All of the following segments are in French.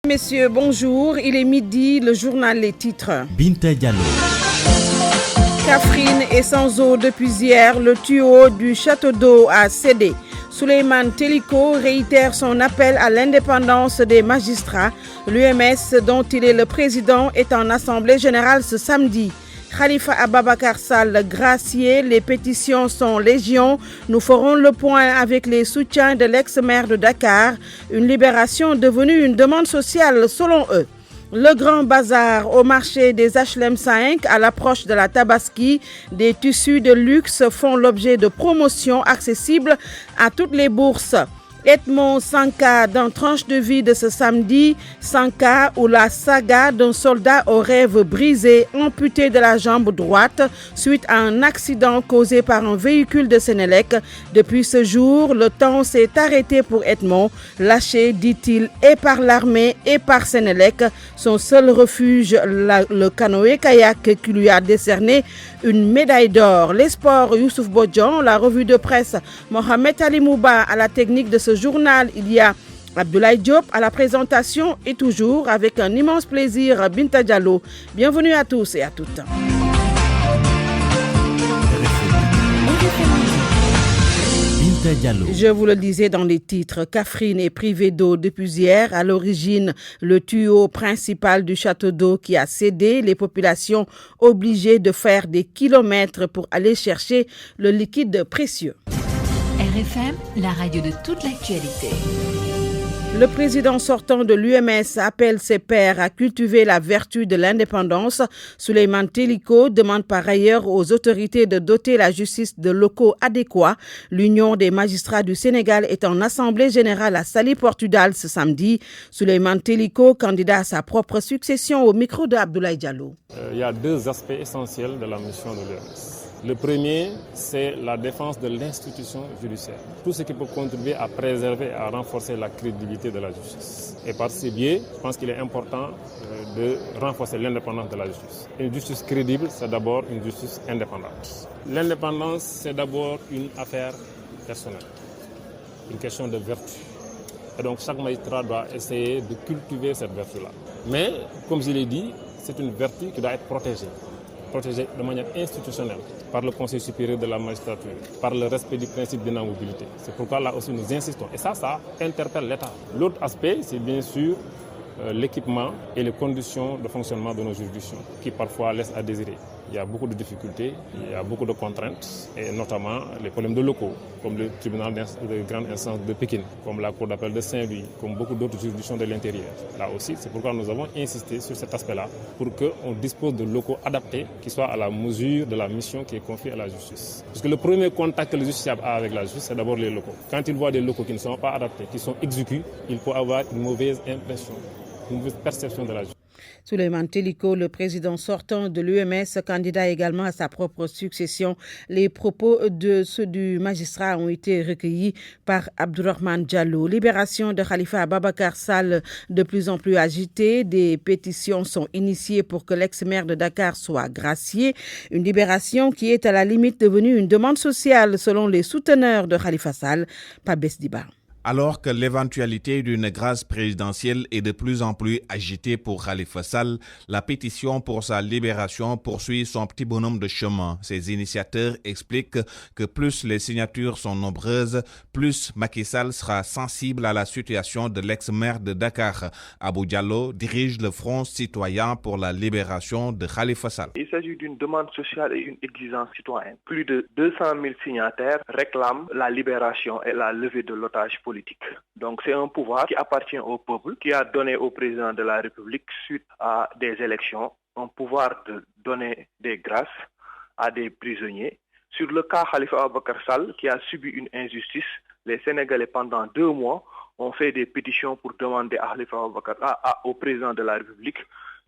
Messieurs, bonjour. Il est midi, le journal Les Titres. Binta Diallo. Kaffrine est sans eau depuis hier. Le tuyau du château d'eau a cédé. Souleymane Teliko réitère son appel à l'indépendance des magistrats. L'UMS, dont il est le président, est en assemblée générale ce samedi. Khalifa Ababakar Sall gracié, les pétitions sont légion. Nous ferons le point avec les soutiens de l'ex-maire de Dakar. Une libération devenue une demande sociale selon eux. Le grand bazar au marché des HLM 5 à l'approche de la Tabaski. Des tissus de luxe font l'objet de promotions accessibles à toutes les bourses. Edmond Sanka dans Tranche de vie de ce samedi, Sanka ou la saga d'un soldat au rêve brisé, amputé de la jambe droite suite à un accident causé par un véhicule de Sénélec. Depuis ce jour, le temps s'est arrêté pour Edmond, lâché, dit-il, et par l'armée et par Sénélec. Son seul refuge, le canoë-kayak qui lui a décerné une médaille d'or. Les sports, Youssouf Bodjan, la revue de presse, Mohamed Ali Mouba à la technique de ce journal, il y a Abdoulaye Diop à la présentation et toujours avec un immense plaisir, Binta Diallo. Bienvenue à tous et à toutes. Binta Diallo. Je vous le disais dans les titres, Kaffrine est privée d'eau depuis hier. À l'origine, le tuyau principal du château d'eau qui a cédé, les populations obligées de faire des kilomètres pour aller chercher le liquide précieux. RFM, la radio de toute l'actualité. Le président sortant de l'UMS appelle ses pairs à cultiver la vertu de l'indépendance. Souleymane Teliko demande par ailleurs aux autorités de doter la justice de locaux adéquats. L'Union des magistrats du Sénégal est en assemblée générale à Saly Portudal ce samedi. Souleymane Teliko, candidat à sa propre succession au micro de Abdoulaye Diallo. Il y a deux aspects essentiels de la mission de l'UMS. Le premier, c'est la défense de l'institution judiciaire. Tout ce qui peut contribuer à préserver et à renforcer la crédibilité de la justice. Et par ce biais, je pense qu'il est important de renforcer l'indépendance de la justice. Une justice crédible, c'est d'abord une justice indépendante. L'indépendance, c'est d'abord une affaire personnelle, une question de vertu. Et donc chaque magistrat doit essayer de cultiver cette vertu-là. Mais, comme je l'ai dit, c'est une vertu qui doit être protégée de manière institutionnelle par le Conseil supérieur de la magistrature, par le respect du principe d'inamovibilité. C'est pourquoi là aussi nous insistons. Et ça interpelle l'État. L'autre aspect, c'est bien sûr l'équipement et les conditions de fonctionnement de nos juridictions qui parfois laissent à désirer. Il y a beaucoup de difficultés, il y a beaucoup de contraintes, et notamment les problèmes de locaux, comme le tribunal de grande instance de Pékin, comme la cour d'appel de Saint-Louis, comme beaucoup d'autres juridictions de l'intérieur. Là aussi, c'est pourquoi nous avons insisté sur cet aspect-là, pour qu'on dispose de locaux adaptés qui soient à la mesure de la mission qui est confiée à la justice. Parce que le premier contact que le justiciable a avec la justice, c'est d'abord les locaux. Quand il voit des locaux qui ne sont pas adaptés, qui sont exigus, il peut avoir une mauvaise impression, une mauvaise perception de la justice. Souleymane Teliko, le président sortant de l'UMS, candidat également à sa propre succession. Les propos de ceux du magistrat ont été recueillis par Abdourahmane Diallo. Libération de Khalifa Ababakar Sall de plus en plus agitée. Des pétitions sont initiées pour que l'ex-maire de Dakar soit gracié. Une libération qui est à la limite devenue une demande sociale selon les souteneurs de Khalifa Sall. Pabès Diba. Alors que l'éventualité d'une grâce présidentielle est de plus en plus agitée pour Khalifa Sall, la pétition pour sa libération poursuit son petit bonhomme de chemin. Ses initiateurs expliquent que plus les signatures sont nombreuses, plus Macky Sall sera sensible à la situation de l'ex-maire de Dakar. Abou Diallo dirige le Front citoyen pour la libération de Khalifa Sall. Il s'agit d'une demande sociale et une exigence citoyenne. Plus de 200 000 signataires réclament la libération et la levée de l'otage politique. Donc c'est un pouvoir qui appartient au peuple, qui a donné au président de la République suite à des élections un pouvoir de donner des grâces à des prisonniers. Sur le cas Khalifa Ababakar Sall, qui a subi une injustice, les Sénégalais pendant 2 mois ont fait des pétitions pour demander à Khalifa Ababakar, au président de la République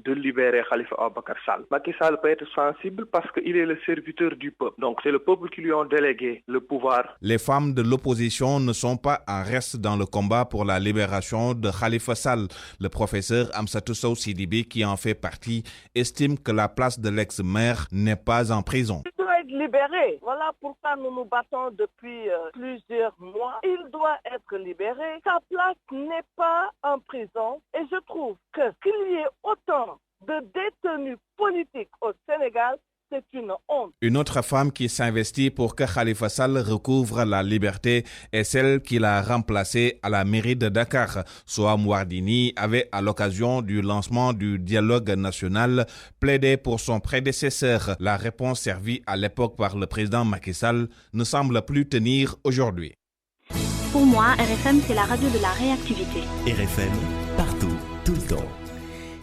de libérer Khalifa Ababakar Sall. Macky Sall peut être sensible parce qu'il est le serviteur du peuple. Donc c'est le peuple qui lui a délégué le pouvoir. Les femmes de l'opposition ne sont pas en reste dans le combat pour la libération de Khalifa Sall. Le professeur Amsatou Sow Sidibé, qui en fait partie, estime que la place de l'ex-maire n'est pas en prison. Il doit être libéré. Voilà pourquoi nous nous battons depuis plusieurs mois. Il doit être libéré. Sa place n'est pas en prison. Et je trouve qu'il y ait autant de détenus politiques au Sénégal, c'est une honte. Une autre femme qui s'investit pour que Khalifa Sall recouvre la liberté est celle qu'il a remplacée à la mairie de Dakar. Soham Wardini avait, à l'occasion du lancement du dialogue national, plaidé pour son prédécesseur. La réponse servie à l'époque par le président Macky Sall ne semble plus tenir aujourd'hui. Pour moi, RFM, c'est la radio de la réactivité. RFM, partout, tout le temps.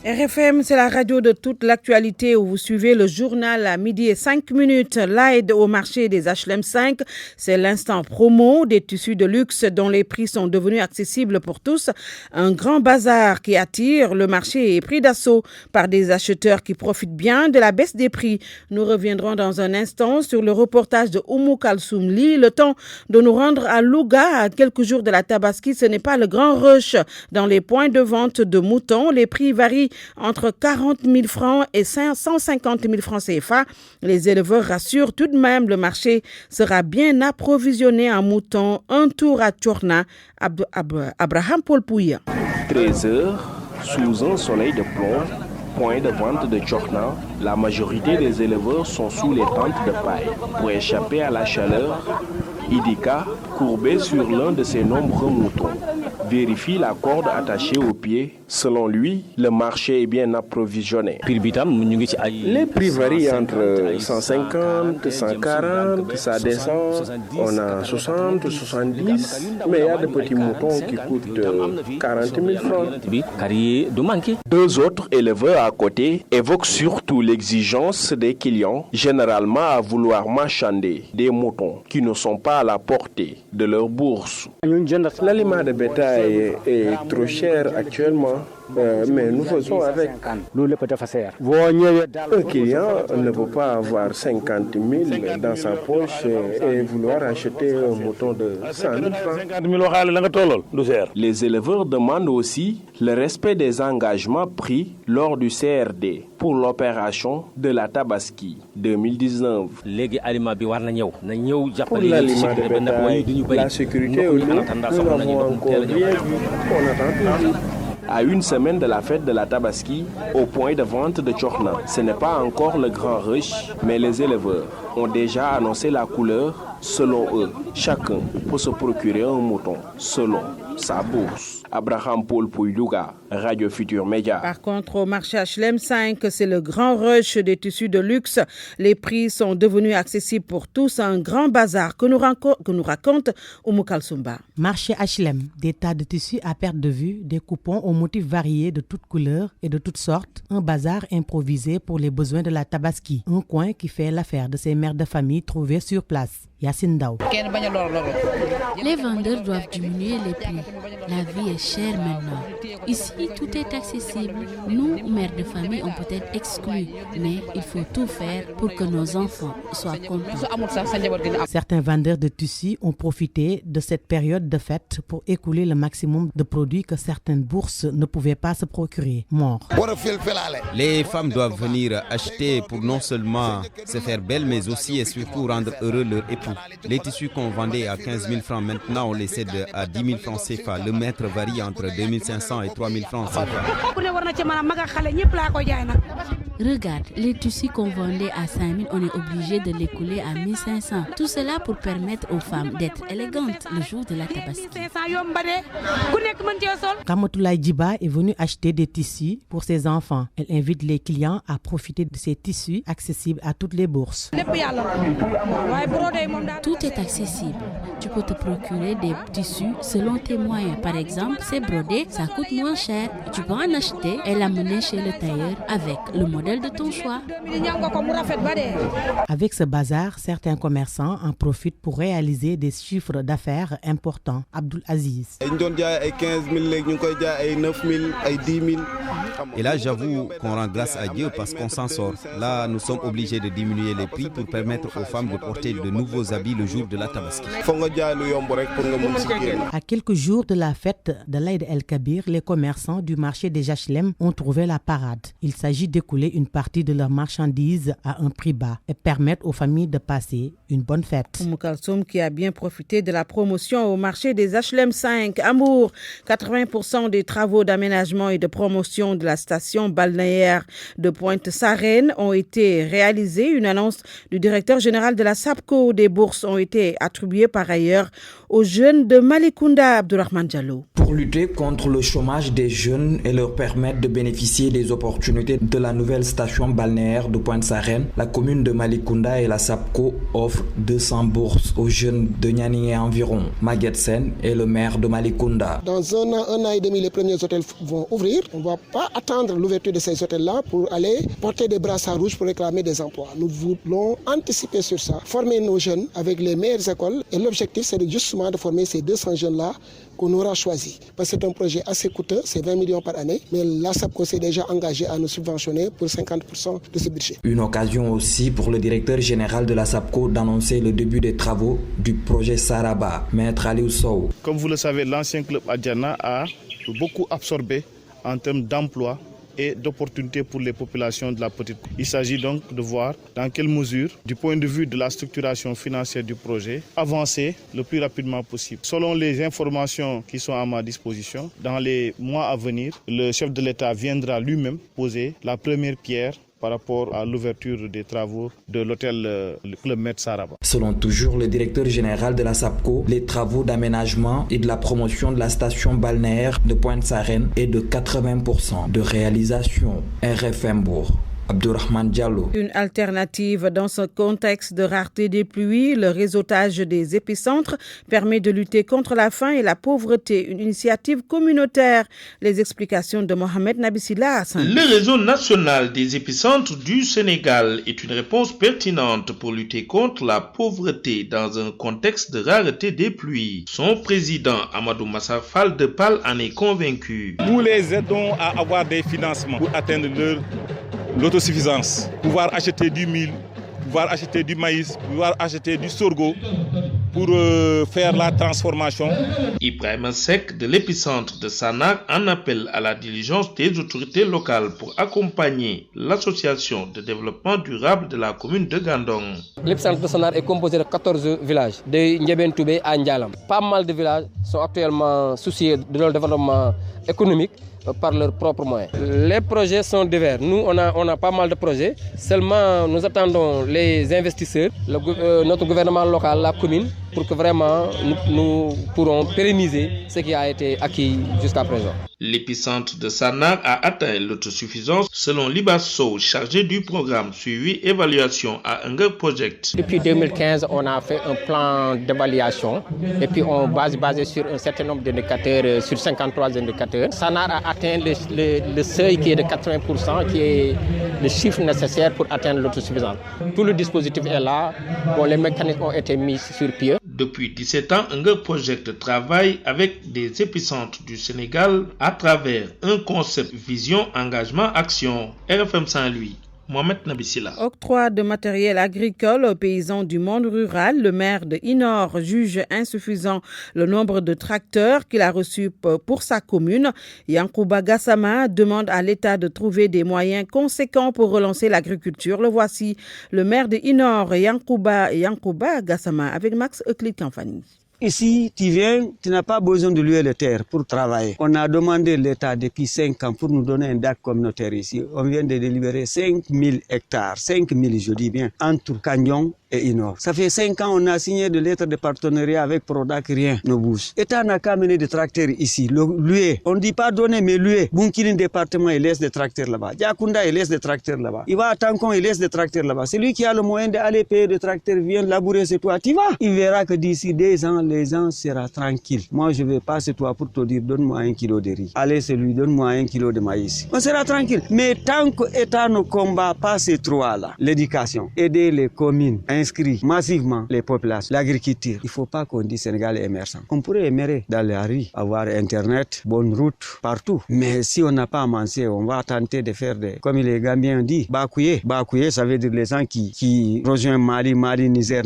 RFM, c'est la radio de toute l'actualité où vous suivez le journal à 12h05. L'aide au marché des HLM 5, c'est l'instant promo des tissus de luxe dont les prix sont devenus accessibles pour tous. Un grand bazar qui attire le marché est pris d'assaut par des acheteurs qui profitent bien de la baisse des prix. Nous reviendrons dans un instant sur le reportage de Oumou Kalsoum Li. Le temps de nous rendre à Louga à quelques jours de la Tabaski. Ce n'est pas le grand rush dans les points de vente de moutons. Les prix varient entre 40 000 francs et 150 000 francs CFA. Les éleveurs rassurent tout de même, le marché sera bien approvisionné en moutons. Un tour à Tchorna, Abraham Paul Pouya. 13h, sous un soleil de plomb, point de vente de Tchorna, la majorité des éleveurs sont sous les tentes de paille. Pour échapper à la chaleur, Idika, courbé sur l'un de ses nombreux moutons, vérifie la corde attachée au pied. Selon lui, le marché est bien approvisionné. Les prix varient entre 150, 140, ça descend. On a 60, 70, mais il y a des petits moutons qui coûtent 40 000 francs. Deux autres éleveurs à côté évoquent surtout l'exigence des clients, généralement à vouloir marchander des moutons qui ne sont pas à la portée de leur bourse. L'aliment de bétail est trop cher actuellement. Mais nous faisons avec. Un client ne peut pas avoir 50 000 dans sa poche et vouloir acheter un mouton de 100 000 francs. Les éleveurs demandent aussi le respect des engagements pris lors du CRD pour l'opération de la Tabaski 2019. Pour l'aliment de bétail, la sécurité au loup, nous avons encore bien vu. On attend toujours. À une semaine de la fête de la Tabaski, au point de vente de Tchorna, ce n'est pas encore le grand rush, mais les éleveurs ont déjà annoncé la couleur. Selon eux, chacun peut se procurer un mouton selon sa bourse. Abraham Paul Pouilouga, Radio Futur Média. Par contre, au marché HLM 5, c'est le grand rush des tissus de luxe. Les prix sont devenus accessibles pour tous. Un grand bazar que nous raconte Oumou Kalsoumba. Marché HLM, des tas de tissus à perte de vue, des coupons aux motifs variés de toutes couleurs et de toutes sortes. Un bazar improvisé pour les besoins de la Tabaski. Un coin qui fait l'affaire de ces mères de famille trouvées sur place. Yacine Dao. Les vendeurs doivent diminuer les prix. La vie est chère maintenant. Ici, tout est accessible. Nous, mères de famille, on peut être exclus, mais il faut tout faire pour que nos enfants soient contents. Certains vendeurs de tissus ont profité de cette période de fête pour écouler le maximum de produits que certaines bourses ne pouvaient pas se procurer. Mort. Les femmes doivent venir acheter pour non seulement se faire belles, mais aussi et surtout rendre heureux leur époux. Les tissus qu'on vendait à 15 000 francs, maintenant on les cède à 10 000 francs CFA. Le mètre varie entre 2 500 et 3 000 francs CFA. Regarde, les tissus qu'on vendait à 5 000, on est obligé de les couler à 1 500. Tout cela pour permettre aux femmes d'être élégantes le jour de la Tabaski. Kamatoulaye Djiba est venue acheter des tissus pour ses enfants. Elle invite les clients à profiter de ces tissus accessibles à toutes les bourses. Tout est accessible. Tu peux te procurer des tissus selon tes moyens. Par exemple, c'est brodé, ça coûte moins cher. Tu peux en acheter et l'amener chez le tailleur avec le modèle de ton choix. Avec ce bazar, certains commerçants en profitent pour réaliser des chiffres d'affaires importants. Abdul Aziz. Et là, j'avoue qu'on rend grâce à Dieu parce qu'on s'en sort. Là, nous sommes obligés de diminuer les prix pour permettre aux femmes de porter de nouveaux habits le jour de la Tabaski. À quelques jours de la fête de l'Aïd el-Kabir, les commerçants du marché des HLM ont trouvé la parade. Il s'agit d'écouler une partie de leurs marchandises à un prix bas et permettent aux familles de passer une bonne fête. Kalsoum qui a bien profité de la promotion au marché des HLM 5 Amour. 80% des travaux d'aménagement et de promotion de la station balnéaire de Pointe-Sarène ont été réalisés. Une annonce du directeur général de la SAPCO. Des bourses ont été attribuées par ailleurs aux jeunes de Malicounda. Abdourahmane Diallo. Pour lutter contre le chômage des jeunes et leur permettre de bénéficier des opportunités de la nouvelle station balnéaire de Pointe-Sarène, la commune de Malicounda et la SAPCO offrent 200 bourses aux jeunes de Niani et environ. Maguette Sen est le maire de Malicounda. Dans un an et demi, les premiers hôtels vont ouvrir. On ne va pas attendre l'ouverture de ces hôtels-là pour aller porter des brassards rouges pour réclamer des emplois. Nous voulons anticiper sur ça, former nos jeunes avec les meilleures écoles. Et l'objectif, c'est justement de former ces 200 jeunes-là qu'on aura choisi. Parce que c'est un projet assez coûteux, c'est 20 millions par année, mais la SAPCO s'est déjà engagée à nous subventionner pour 50% de ce budget. Une occasion aussi pour le directeur général de la SAPCO d'annoncer le début des travaux du projet Saraba, Maître Aliou Sow. Comme vous le savez, l'ancien club Adjana a beaucoup absorbé en termes d'emploi et d'opportunités pour les populations de la petite. Il s'agit donc de voir dans quelle mesure, du point de vue de la structuration financière du projet, avancer le plus rapidement possible. Selon les informations qui sont à ma disposition, dans les mois à venir, le chef de l'État viendra lui-même poser la première pierre par rapport à l'ouverture des travaux de l'hôtel le Club Med Saraba. Selon toujours le directeur général de la SAPCO, les travaux d'aménagement et de la promotion de la station balnéaire de Pointe-Sarène est de 80% de réalisation. RFM Bourg. Abdourahmane Diallo. Une alternative dans ce contexte de rareté des pluies, le réseautage des épicentres permet de lutter contre la faim et la pauvreté. Une initiative communautaire. Les explications de Mohamed Nabissila. Le réseau national des épicentres du Sénégal est une réponse pertinente pour lutter contre la pauvreté dans un contexte de rareté des pluies. Son président Amadou Massa Fall de Pal en est convaincu. Nous les aidons à avoir des financements pour atteindre l'autosuffisance, pouvoir acheter du mil, pouvoir acheter du maïs, pouvoir acheter du sorgho pour faire la transformation. Ibrahim Sek de l'épicentre de Sanar en appelle à la diligence des autorités locales pour accompagner l'association de développement durable de la commune de Gandon. L'épicentre de Sanar est composé de 14 villages, de Ndiabentoubé à Ndialam. Pas mal de villages sont actuellement souciés de leur développement économique par leurs propres moyens. Les projets sont divers. Nous, on a pas mal de projets. Seulement, nous attendons les investisseurs, notre gouvernement local, la commune, pour que vraiment nous pourrons pérenniser ce qui a été acquis jusqu'à présent. L'épicentre de Sanar a atteint l'autosuffisance selon Libasso, chargé du programme suivi évaluation à Hunger Project. Depuis 2015, on a fait un plan d'évaluation et puis on basé sur un certain nombre d'indicateurs, sur 53 indicateurs. Sanar a atteint le seuil qui est de 80%, qui est le chiffre nécessaire pour atteindre l'autosuffisance. Tout le dispositif est là, les mécanismes ont été mis sur pied. Depuis 17 ans, Hunger Project travaille avec des épicentres du Sénégal à travers un concept vision, engagement, action. RFM Saint-Louis. Mohamed Nabissila. Octroi de matériel agricole aux paysans du monde rural. Le maire de Inor juge insuffisant le nombre de tracteurs qu'il a reçus pour sa commune. Yankouba Gassama demande à l'État de trouver des moyens conséquents pour relancer l'agriculture. Le voici, le maire de Inor, Yankouba Gassama, avec Max Euclid-Camfani. Ici, tu viens, tu n'as pas besoin de louer les terres pour travailler. On a demandé l'État depuis 5 ans pour nous donner un DAC communautaire ici. On vient de délibérer 5000 hectares, 5000 je dis bien, entre Canyon et Inor. Ça fait 5 ans on a signé des lettres de partenariat avec Prodac, rien ne bouge. L'État n'a qu'à mener des tracteurs ici, louer. On ne dit pas donner, mais louer. Bunkilin département, il laisse des tracteurs là-bas. Diakunda, il laisse des tracteurs là-bas. Il va à Tankon, il laisse des tracteurs là-bas. Celui qui a le moyen d'aller payer des tracteurs vient labourer, c'est toi. Tu vas. Il verra que d'ici 2 ans, les gens seront tranquilles. Moi, je vais pas, c'est toi pour te dire, donne-moi 1 kilo de riz. Allez, c'est lui, donne-moi 1 kilo de maïs. On sera tranquille. Mais tant que l'État ne combat pas ces 3 là, l'éducation, aider les communes, inscrit massivement les populations, l'agriculture. Il ne faut pas qu'on dise Sénégal est émergent. On pourrait aimer dans la rue, avoir Internet, bonne route, partout. Mais si on n'a pas avancé, on va tenter de faire comme les Gambiens disent, Bakouye. Bakouye, ça veut dire les gens qui rejoignent Mali, Niger,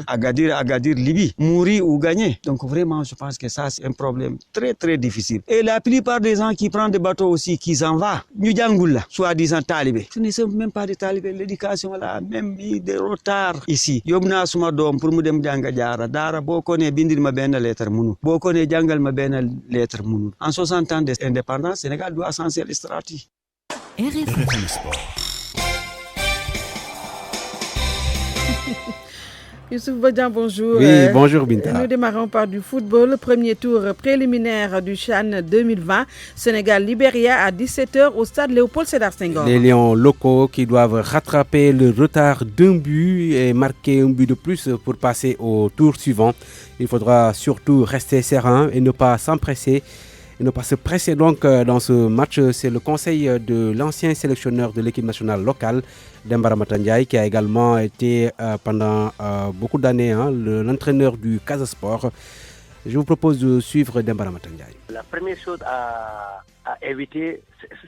Agadir, Libye. Mourir ou gagner. Donc vraiment, je pense que ça, c'est un problème très, très difficile. Et la plupart des gens qui prennent des bateaux aussi, qui s'en vont, Nujangula, soi-disant talibés. Ce ne sont même pas des talibés. L'éducation là, même des retards ici. Yobna suma dom pour mu dem janga jara dara boko ne bindir ma ben lettre munu. Boko ne jangal ma ben lettre munu. En 60 ans d'indépendance, Sénégal doit censer les stratégies. RFM Sport. Youssouf Badian, bonjour. Oui, bonjour Binta. Nous démarrons par du football. Premier tour préliminaire du CHAN 2020. Sénégal-Libéria à 17h au stade Léopold Sédar Senghor. Les Lions locaux qui doivent rattraper le retard d'un but et marquer un but de plus pour passer au tour suivant. Il faudra surtout rester serein et ne pas s'empresser. Et ne pas se presser donc dans ce match. C'est le conseil de l'ancien sélectionneur de l'équipe nationale locale, Dembara Matandiaï, qui a également été pendant beaucoup d'années l'entraîneur du Casa Sport. Je vous propose de suivre Dembara Matandiaï. La première chose à éviter,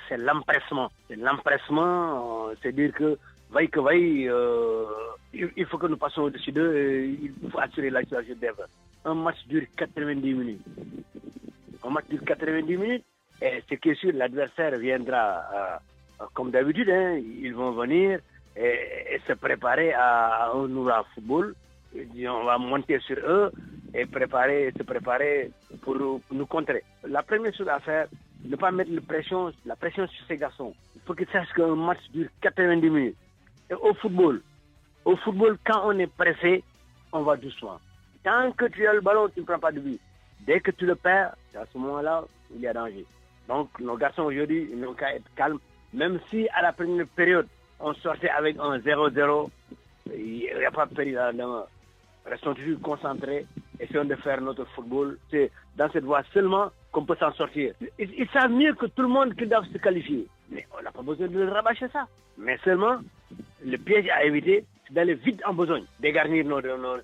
c'est l'empressement. C'est l'empressement, c'est-à-dire que il faut que nous passions au-dessus d'eux, il faut assurer la situation d'Ever. Un match dure 90 minutes. Un match dure 90 minutes et c'est que sûr l'adversaire viendra comme d'habitude, ils vont venir et se préparer à un nouveau football. On va monter sur eux et se préparer pour nous contrer. La première chose à faire, ne pas mettre la pression sur ces garçons. Il faut qu'ils sachent qu'un match dure 90 minutes. Et au football, quand on est pressé, on va doucement. Tant que tu as le ballon, tu ne prends pas de but. Dès que tu le perds, à ce moment-là, il y a danger. Donc, nos garçons aujourd'hui, ils n'ont qu'à être calmes. Même si à la première période, on sortait avec un 0-0, il n'y a pas de péril là-dedans. Restons toujours concentrés, essayons de faire notre football. C'est dans cette voie seulement qu'on peut s'en sortir. Ils savent mieux que tout le monde qu'ils doivent se qualifier. Mais on n'a pas besoin de rabâcher ça. Mais seulement, le piège à éviter, c'est d'aller vite en besogne. Dégarnir nos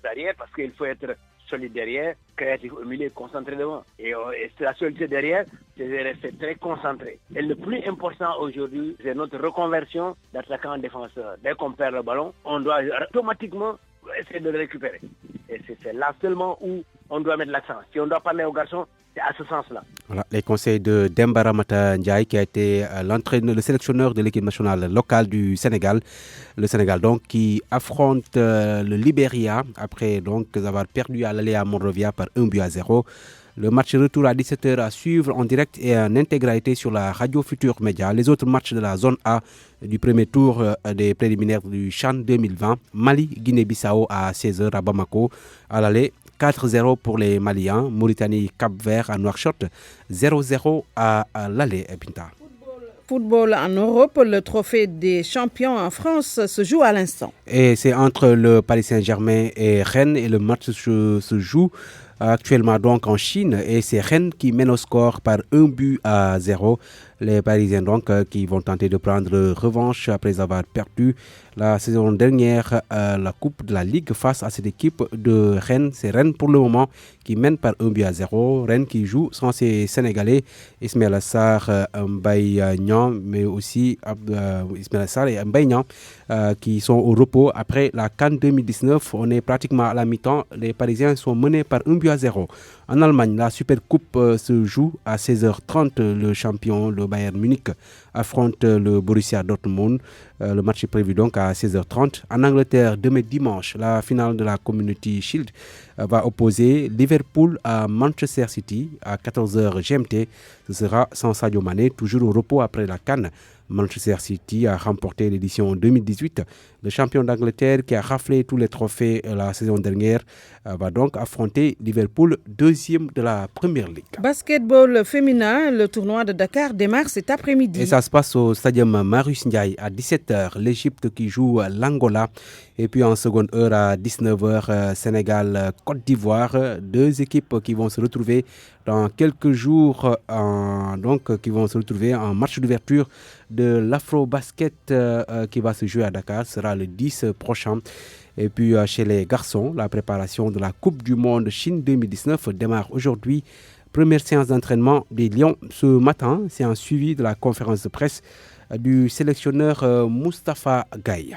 arrières parce qu'il faut être solide derrière, créatif au milieu, concentré devant. Et la solidité derrière, c'est de rester très concentré. Et le plus important aujourd'hui, c'est notre reconversion d'attaquant en défenseur. Dès qu'on perd le ballon, on doit automatiquement essayer de le récupérer. Et c'est là seulement où on doit mettre l'accent. Si on doit parler aux garçons, c'est à ce sens-là. Voilà, les conseils de Dembara Matandiaï, qui a été le sélectionneur de l'équipe nationale locale du Sénégal. Le Sénégal donc qui affronte le Libéria après donc avoir perdu à l'aller à Monrovia par 1-0. Le match retour à 17h à suivre en direct et en intégralité sur la radio Futur Média. Les autres matchs de la zone A du premier tour des préliminaires du CHAN 2020. Mali, Guinée-Bissau à 16h à Bamako. À l'aller, 4-0 pour les Maliens. Mauritanie, Cap-Vert à Nouakchott. 0-0 à l'aller, Pinta. Football en Europe, le trophée des champions en France se joue à l'instant. Et c'est entre le Paris Saint-Germain et Rennes et le match se joue actuellement donc en Chine et c'est Rennes qui mène au score par 1-0. Les Parisiens donc qui vont tenter de prendre revanche après avoir perdu la saison dernière la Coupe de la Ligue face à cette équipe de Rennes. C'est Rennes pour le moment qui mène par 1-0. Rennes qui joue sans ses Sénégalais Ismaël Sarr, Mbaye Niang, mais aussi Ismaël Sarr et Mbaye Niang qui sont au repos après la CAN 2019. On est pratiquement à la mi-temps. Les Parisiens sont menés par 1-0. En Allemagne, la Supercoupe se joue à 16h30. Le champion, le Bayern Munich, affronte le Borussia Dortmund. Le match est prévu donc à 16h30. En Angleterre, demain dimanche, la finale de la Community Shield va opposer Liverpool à Manchester City à 14h GMT. Ce sera sans Sadio Mané, toujours au repos après la CAN. Manchester City a remporté l'édition 2018. Le champion d'Angleterre qui a raflé tous les trophées la saison dernière va donc affronter Liverpool, deuxième de la Première Ligue. Basketball féminin, le tournoi de Dakar démarre cet après-midi. Et ça se passe au stadium Marius Ndiaye à 17h. L'Égypte qui joue l'Angola. Et puis en seconde heure à 19h, Sénégal-Côte d'Ivoire. Deux équipes qui vont se retrouver dans quelques jours, qui vont se retrouver en match d'ouverture de l'Afro-Basket qui va se jouer à Dakar. Ce sera le 10 prochain. Et puis chez les garçons, la préparation de la Coupe du Monde Chine 2019 démarre aujourd'hui. Première séance d'entraînement des Lions ce matin. C'est un suivi de la conférence de presse du sélectionneur Moustapha Gaye.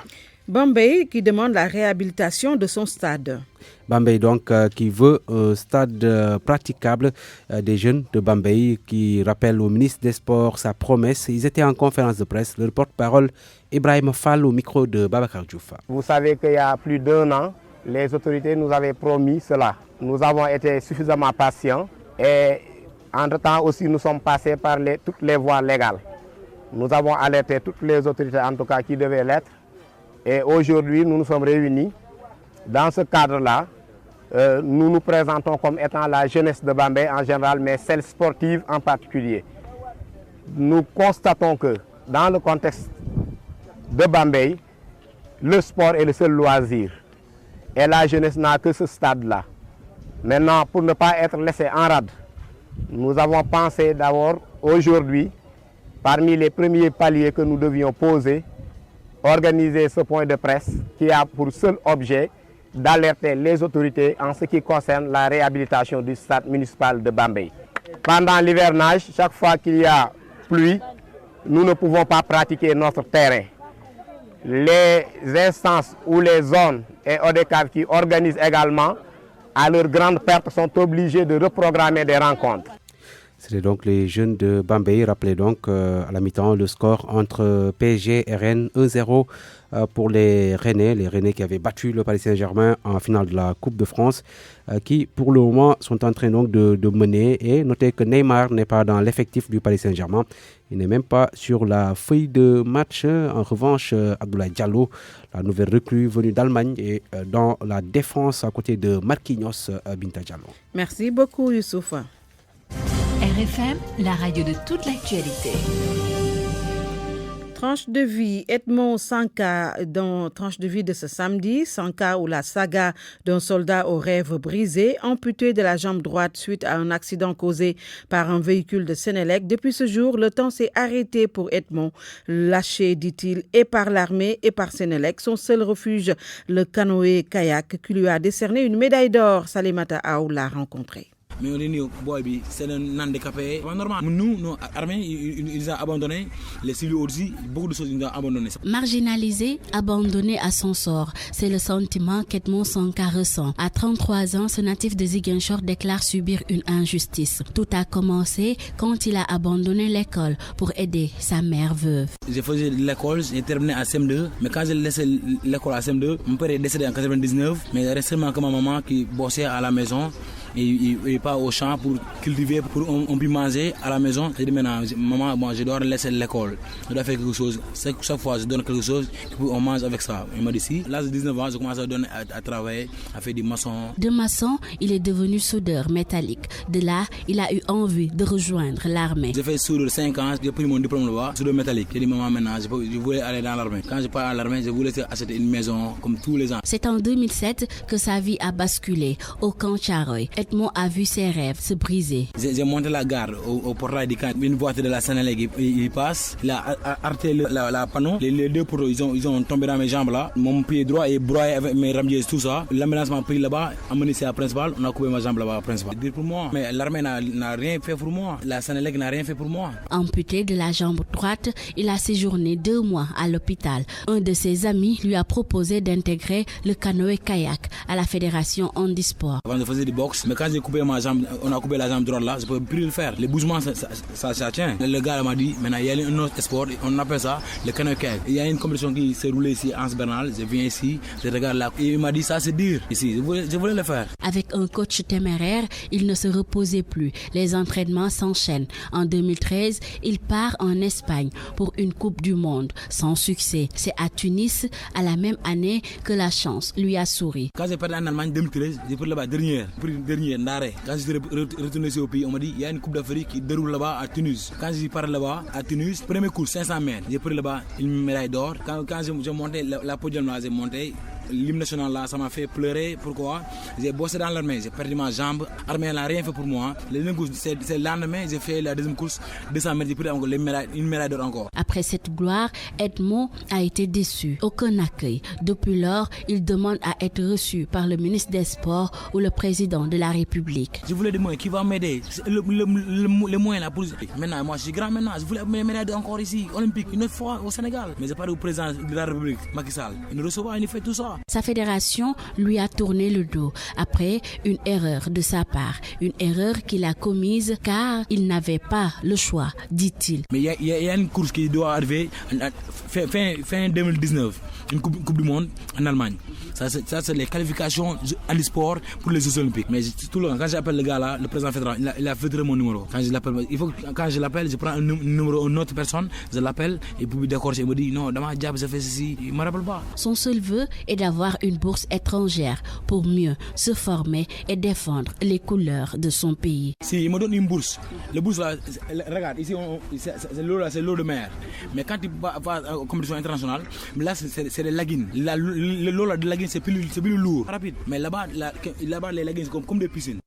Bambey qui demande la réhabilitation de son stade. Bambey donc qui veut un stade praticable. Des jeunes de Bambey qui rappellent au ministre des Sports sa promesse. Ils étaient en conférence de presse. Le porte-parole Ibrahim Fall au micro de Babacar Diouf. Vous savez qu'il y a plus d'1 an, les autorités nous avaient promis cela. Nous avons été suffisamment patients et entre-temps aussi nous sommes passés par toutes les voies légales. Nous avons alerté toutes les autorités en tout cas qui devaient l'être. Et aujourd'hui, nous nous sommes réunis. Dans ce cadre-là, nous nous présentons comme étant la jeunesse de Bambey en général, mais celle sportive en particulier. Nous constatons que dans le contexte de Bambey, le sport est le seul loisir. Et la jeunesse n'a que ce stade-là. Maintenant, pour ne pas être laissé en rade, nous avons pensé d'abord aujourd'hui, parmi les premiers paliers que nous devions poser, organiser ce point de presse qui a pour seul objet d'alerter les autorités en ce qui concerne la réhabilitation du stade municipal de Bambey. Pendant l'hivernage, chaque fois qu'il y a pluie, nous ne pouvons pas pratiquer notre terrain. Les instances ou les zones et ODCAV qui organisent également, à leur grande perte, sont obligés de reprogrammer des rencontres. C'était donc les jeunes de Bambey. Rappelez donc à la mi-temps le score entre PSG et Rennes 1-0 pour les Rennais qui avaient battu le Paris Saint-Germain en finale de la Coupe de France, qui pour le moment sont en train donc de mener. Et notez que Neymar n'est pas dans l'effectif du Paris Saint-Germain. Il n'est même pas sur la feuille de match. En revanche, Abdoulaye Diallo, la nouvelle recrue venue d'Allemagne, est dans la défense à côté de Marquinhos Binta Diallo. Merci beaucoup Youssouf. RFM, la radio de toute l'actualité. Tranche de vie, Edmond Sanka, dans Tranche de vie de ce samedi, Sanka ou la saga d'un soldat aux rêves brisés, amputé de la jambe droite suite à un accident causé par un véhicule de Sénélec. Depuis ce jour, le temps s'est arrêté pour Edmond, lâché, dit-il, et par l'armée et par Sénélec. Son seul refuge, le canoë-kayak, qui lui a décerné une médaille d'or. Salimata Aou l'a rencontré. Mais on est dit, boy, c'est un handicapé. C'est normal. Nous, nos armées, ils ont abandonné. Les civils aussi, beaucoup de choses, ils ont abandonné. Marginalisé, abandonné à son sort, c'est le sentiment qu'Edmond Sanka ressent. À 33 ans, ce natif de Ziguinchor déclare subir une injustice. Tout a commencé quand il a abandonné l'école pour aider sa mère veuve. Je faisais l'école, j'ai terminé à CM2. Mais quand j'ai laissé l'école à CM2, mon père est décédé en 99. Mais il restait seulement que ma maman qui bossait à la maison. Et pas au champ pour cultiver, pour on peut manger à la maison. J'ai dit maintenant, maman, bon, je dois laisser l'école. Je dois faire quelque chose. Chaque fois, je donne quelque chose on mange avec ça. Il m'a dit si. Là, j'ai 19 ans, je commence à travailler, à faire du maçon. De maçon, il est devenu soudeur métallique. De là, il a eu envie de rejoindre l'armée. J'ai fait soudeur 5 ans, j'ai pris mon diplôme là-bas, soudeur métallique. J'ai dit maman, maintenant, je voulais aller dans l'armée. Quand je pars à l'armée, je voulais acheter une maison comme tous les ans. C'est en 2007 que sa vie a basculé au camp Tcharoy. Edmond a vu ses rêves se briser. J'ai monté la gare au portail du camp. Une voiture de la Sénélec, il passe. Il a arrêté la panneau. Les deux poteaux, ils ont tombé dans mes jambes là. Mon pied droit est broyé avec mes ramiers, tout ça. L'ambulance m'a pris là-bas, amené ici à Principal. On a coupé ma jambe là-bas à Principal. Dire pour moi. Mais l'armée n'a rien fait pour moi. La Sénélec n'a rien fait pour moi. Amputé de la jambe droite, il a séjourné 2 mois à l'hôpital. Un de ses amis lui a proposé d'intégrer le canoë-kayak à la fédération handisport. Avant, je faisais du boxe, mais quand j'ai coupé ma jambe, on a coupé la jambe droite là, je peux plus le faire. Les bougements, ça tient. Le gars m'a dit, maintenant il y a un autre sport, on appelle ça le canoë-kayak. Il y a une compétition qui s'est roulée ici à Anse-Bernal, je viens ici, je regarde là, et il m'a dit ça c'est dur ici, je voulais le faire. Avec un coach téméraire, il ne se reposait plus. Les entraînements s'enchaînent. En 2013, il part en Espagne pour une Coupe du Monde. Sans succès, c'est à Tunis, à la même année, que la chance lui a souri. Quand j'ai parti en Allemagne 2013, j'ai pris là-bas dernière, d'arrêt. Quand je suis retourné ici au pays, on m'a dit il y a une Coupe d'Afrique qui déroule là-bas à Tunis. Quand je suis parti là-bas à Tunis, premier cours 500 mètres, j'ai pris là-bas une médaille d'or. Quand j'ai monté la podium là, j'ai monté l'hymne national là, ça m'a fait pleurer. Pourquoi? J'ai bossé dans l'armée, j'ai perdu ma jambe. L'armée n'a rien fait pour moi. C'est le lendemain, j'ai fait la deuxième course, 200 mètres, j'ai pris une médaille d'or encore. Après cette gloire, Edmond a été déçu. Aucun accueil. Depuis lors, il demande à être reçu par le ministre des Sports ou le président de la République. Je voulais des moyens qui vont m'aider. Le moyen là pour... Maintenant, moi je suis grand maintenant. Je voulais mes médailles encore ici, olympique, une autre fois au Sénégal. Mais j'ai parlé au président de la République, Macky Sall. Il nous reçoit, il fait tout ça. Sa fédération lui a tourné le dos après une erreur de sa part. Une erreur qu'il a commise car il n'avait pas le choix, dit-il. Mais il y a une course qui doit arriver fin 2019, une coupe du monde en Allemagne. Ça c'est les qualifications en sport pour les Jeux Olympiques. Mais tout le temps, quand j'appelle le gars là, le président fédéral, il a fait mon numéro. Quand je l'appelle, je prends un numéro d'une autre personne, je l'appelle et puis d'accord, il me dit non, dans ma job, j'ai fait ceci, il ne me rappelle pas. Son seul vœu est d'avoir une bourse étrangère pour mieux se former et défendre les couleurs de son pays. Si il me donne une bourse, la bourse là, regarde, ici c'est l'eau de mer. Mais quand il va à une compétition internationale, là c'est les laguines. L'eau de laguine c'est plus lourd, rapide. Mais là-bas les laguines c'est comme des piscines.